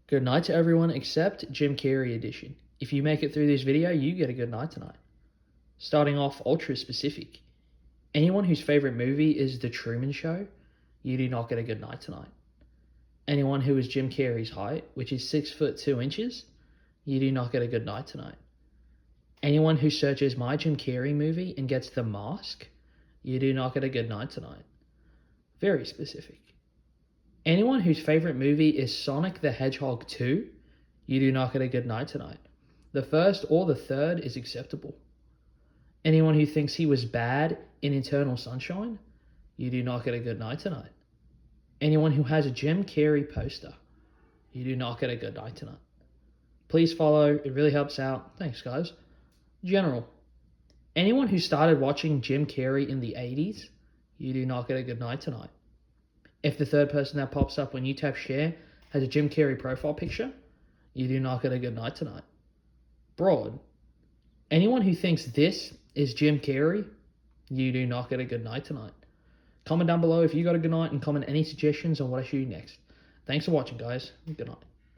Good night to everyone except Jim Carrey Edition. If you make it through this video, you get a good night tonight. Starting off ultra specific. Anyone whose favorite movie is The Truman Show, you do not get a good night tonight. Anyone who is Jim Carrey's height, which is 6 foot 2 inches, you do not get a good night tonight. Anyone who searches my Jim Carrey movie and gets The Mask, you do not get a good night tonight. Very specific. Anyone whose favorite movie is Sonic the Hedgehog 2, you do not get a good night tonight. The first or the third is acceptable. Anyone who thinks he was bad in Eternal Sunshine, you do not get a good night tonight. Anyone who has a Jim Carrey poster, you do not get a good night tonight. Please follow, it really helps out. Thanks, guys. General. Anyone who started watching Jim Carrey in the 80s, you do not get a good night tonight. If the third person that pops up when you tap share has a Jim Carrey profile picture, you do not get a good night tonight. Broad. Anyone who thinks this is Jim Carrey, you do not get a good night tonight. Comment down below if you got a good night and comment any suggestions on what I should do next. Thanks for watching, guys. Good night.